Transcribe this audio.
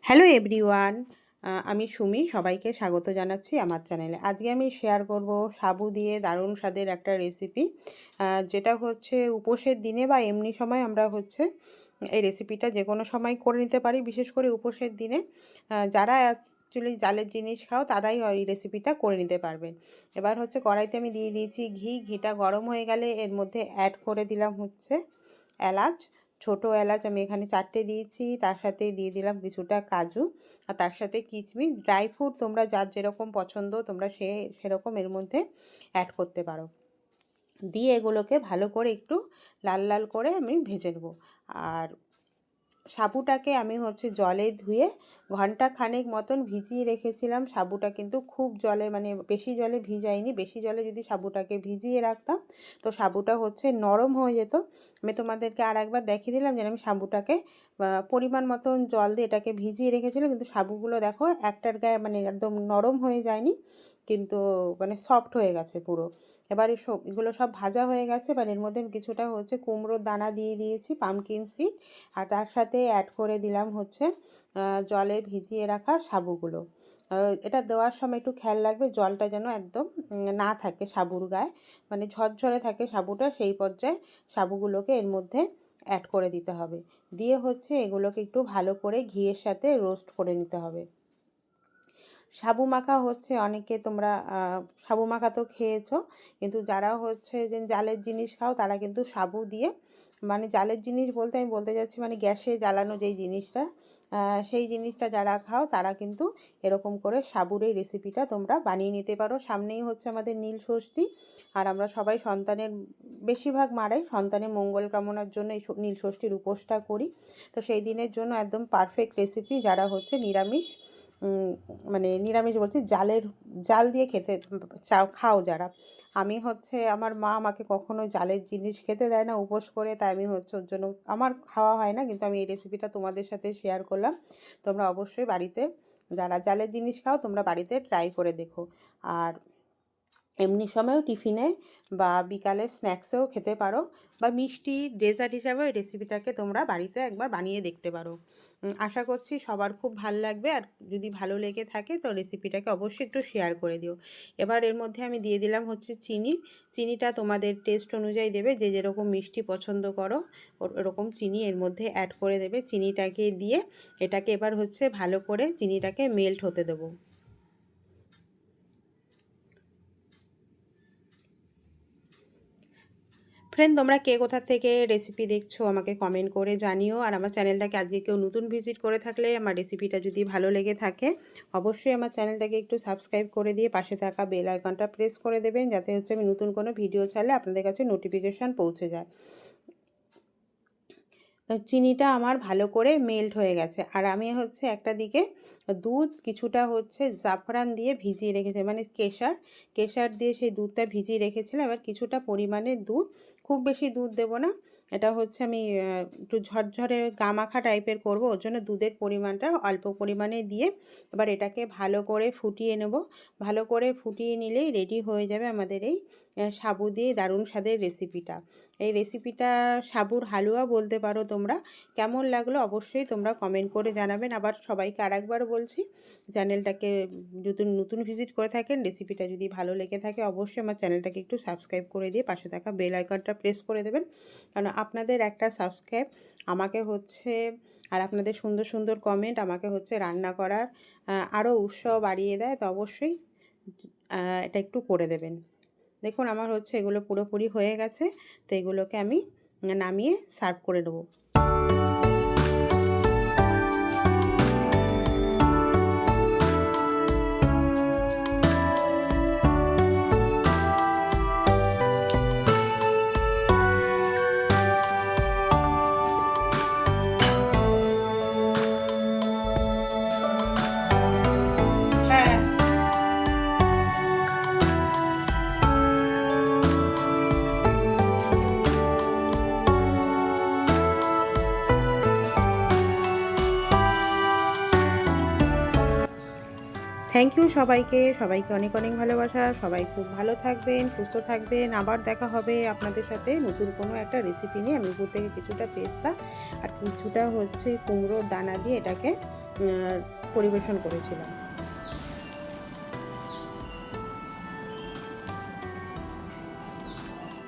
Hello everyone, আমি সুমি। সবাইকে স্বাগত জানাচ্ছি আমার চ্যানেলে। আজকে আমি শেয়ার করব সাবু দিয়ে দারুণ স্বাদের একটা রেসিপি, যেটা হচ্ছে উপোসের দিনে বা এমনি সময় আমরা হচ্ছে এই রেসিপিটা যে কোনো সময় করে নিতে পারি। বিশেষ করে উপোসের দিনে যারা অ্যাকচুয়ালি জালের জিনিস খাও তারাই এই রেসিপিটা করে নিতে পারবেন। এবার হচ্ছে কড়াইতে আমি দিয়ে দিয়েছি ঘিটা গরম হয়ে গেলে এর মধ্যে অ্যাড করে দিলাম হচ্ছে এলাচ। ছোট এলাচ আমি এখানে 4টে দিয়েছি। তার সাথে দিয়ে দিলাম কিছুটা কাজু, আর তার সাথে কিশমিশ। ড্রাই ফ্রুট তোমরা যার যেরকম পছন্দ তোমরা সেরকম এর মধ্যে অ্যাড করতে পারো। দিয়ে এগুলোকে ভালো করে একটু লাল লাল করে আমি ভেজে নেব। আর সাবুটাকে আমি হচ্ছে জলে ধুয়ে ঘন্টা খানেক মতন ভিজিয়ে রেখেছিলাম। সাবুটা কিন্তু খুব জলে, মানে বেশি জলে ভিজাইনি। বেশি জলে যদি সাবুটাকে ভিজিয়ে রাখতাম তো সাবুটা হচ্ছে নরম হয়ে যেত। আমি তোমাদেরকে আর একবার দেখিয়ে দিলাম যে আমি সাবুটাকে পরিমাণ মতন জল দিয়ে এটাকে ভিজিয়ে রেখেছিলাম, কিন্তু সাবুগুলো দেখো একটার গায়ে মানে একদম নরম হয়ে যায়নি, কিন্তু মানে সফট হয়ে গেছে পুরো। এবার এগুলো সব ভাজা হয়ে গেছে। এবার এর মধ্যে আমি কিছুটা হচ্ছে কুমড়োর দানা দিয়ে দিয়েছি, পামকিন সিড, আর তার সাথে অ্যাড করে দিলাম হচ্ছে জলে ভিজিয়ে রাখা সাবুগুলো। এটা দেওয়ার সময় একটু খেয়াল রাখবে জলটা যেন একদম না থাকে সাবুর গায়ে, মানে ঝরঝরে থাকে সাবুটা, সেই পর্যায়ে সাবুগুলোকে এর মধ্যে অ্যাড করে দিতে হবে। দিয়ে হচ্ছে এগুলোকে একটু ভালো করে ঘিয়ের সাথে রোস্ট করে নিতে হবে। সাবু মাখা হচ্ছে অনেকে তোমরা সাবু মাখা তো খেয়েছো, কিন্তু যারা হচ্ছে যে জালের জিনিস খাও তারা কিন্তু সাবু দিয়ে, মানে জালের জিনিস বলতে আমি বলতে যাচ্ছি মানে গ্যাসে জ্বালানো যেই জিনিসটা, সেই জিনিসটা যারা খাও তারা কিন্তু এরকম করে সাবুর এই রেসিপিটা তোমরা বানিয়ে নিতে পারো। সামনেই হচ্ছে আমাদের নীল ষষ্ঠী, আর আমরা সবাই সন্তানের, বেশিরভাগ মারাই সন্তানের মঙ্গল কামনার জন্য এই নীল ষষ্ঠীর উপোসটা করি। তো সেই দিনের জন্য একদম পারফেক্ট রেসিপি। যারা হচ্ছে নিরামিষ, মানে নিরামিষ বলছি, জাল দিয়ে খেতে খাও যারা। আমি হচ্ছে আমার মা আমাকে কখনো জালের জিনিস খেতে দেয় না উপোস করে, তাই আমি হচ্ছে ওর জন্য আমার খাওয়া হয় না, কিন্তু আমি এই রেসিপিটা তোমাদের সাথে শেয়ার করলাম। তোমরা অবশ্যই বাড়িতে যারা জালের জিনিস খাও তোমরা বাড়িতে ট্রাই করে দেখো। আর এমনি সময়েও টিফিনে বা বিকালে স্ন্যাক্সেও খেতে পারো, বা মিষ্টি ডেজার্ট হিসাবেও এই রেসিপিটাকে তোমরা বাড়িতে একবার বানিয়ে দেখতে পারো। আশা করছি সবার খুব ভালো লাগবে, আর যদি ভালো লেগে থাকে তো রেসিপিটাকে অবশ্যই একটু শেয়ার করে দিও। এবার এর মধ্যে আমি দিয়ে দিলাম হচ্ছে চিনিটা তোমাদের টেস্ট অনুযায়ী দেবে, যে যেরকম মিষ্টি পছন্দ করো ওরকম চিনি এর মধ্যে অ্যাড করে দেবে। চিনিটাকে দিয়ে এটাকে এবার হচ্ছে ভালো করে চিনিটাকে মেল্ট হতে দেবো। ফ্রেন্ড, তোমরা কে কোথা থেকে রেসিপি দেখছো আমাকে কমেন্ট করে জানিও। আর আমার চ্যানেলটাকে আজকে কেউ নতুন ভিজিট করে থাকলে, আমার রেসিপিটা যদি ভালো লেগে থাকে অবশ্যই আমার চ্যানেলটাকে একটু সাবস্ক্রাইব করে দিয়ে পাশে থাকা বেল আইকনটা প্রেস করে দেবেন, যাতে হচ্ছে আমি নতুন কোনো ভিডিও ছাড়লে আপনাদের কাছে নোটিফিকেশান পৌঁছে যায়। চিনিটা আমার ভালো করে মেল্ট হয়ে গেছে, আর আমি হচ্ছে একটা দিকে দুধ কিছুটা হচ্ছে জাফরান দিয়ে ভিজিয়ে রেখেছি, মানে কেশর দিয়ে সেই দুধটা ভিজিয়ে রেখেছিলাম। এবার কিছুটা পরিমাণে দুধ, খুব বেশি দুধ দেবো না, এটা হচ্ছে আমি একটু ঝরঝরে গামাখা টাইপের করব, ওর জন্য দুধের পরিমাণটা অল্প পরিমাণে দিয়ে এবার এটাকে ভালো করে ফুটিয়ে নেব। ভালো করে ফুটিয়ে নিলেই রেডি হয়ে যাবে আমাদের এই সাবু দিয়ে দারুণ স্বাদের রেসিপিটা। এই রেসিপিটা সাবুর হালুয়া বলতে পারো তোমরা। কেমন লাগলো অবশ্যই তোমরা কমেন্ট করে জানাবেন। আবার সবাইকে আরেকবার বলছি, চ্যানেলটাকে যদি নতুন ভিজিট করে থাকেন, রেসিপিটা যদি ভালো লেগে থাকে অবশ্যই আমার চ্যানেলটাকে একটু সাবস্ক্রাইব করে দিয়ে পাশে থাকা বেল আইকনটা প্রেস করে দেবেন, কারণ আপনাদের একটা সাবস্ক্রাইব আমাকে হচ্ছে, আর আপনাদের সুন্দর সুন্দর কমেন্ট আমাকে হচ্ছে রান্না করার আরও উৎসাহ বাড়িয়ে দেয়। তো অবশ্যই এটা একটু করে দেবেন। দেখুন আমার হচ্ছে এগুলো পুরোপুরি হয়ে গেছে, তো এগুলোকে আমি নামিয়ে সার্ভ করে নেবো। হ্যাঁ, থ্যাংক ইউ সবাইকে অনেক অনেক ভালোবাসা। সবাই খুব ভালো থাকবেন, সুস্থ থাকবেন। আবার দেখা হবে আপনাদের সাথে নতুন কোনো একটা রেসিপি নিয়ে। আমি উপর থেকে কিছুটা পেস্তা আর কিছুটা হচ্ছে কুমড়োর দানা দিয়ে এটাকে পরিবেশন করেছিলাম।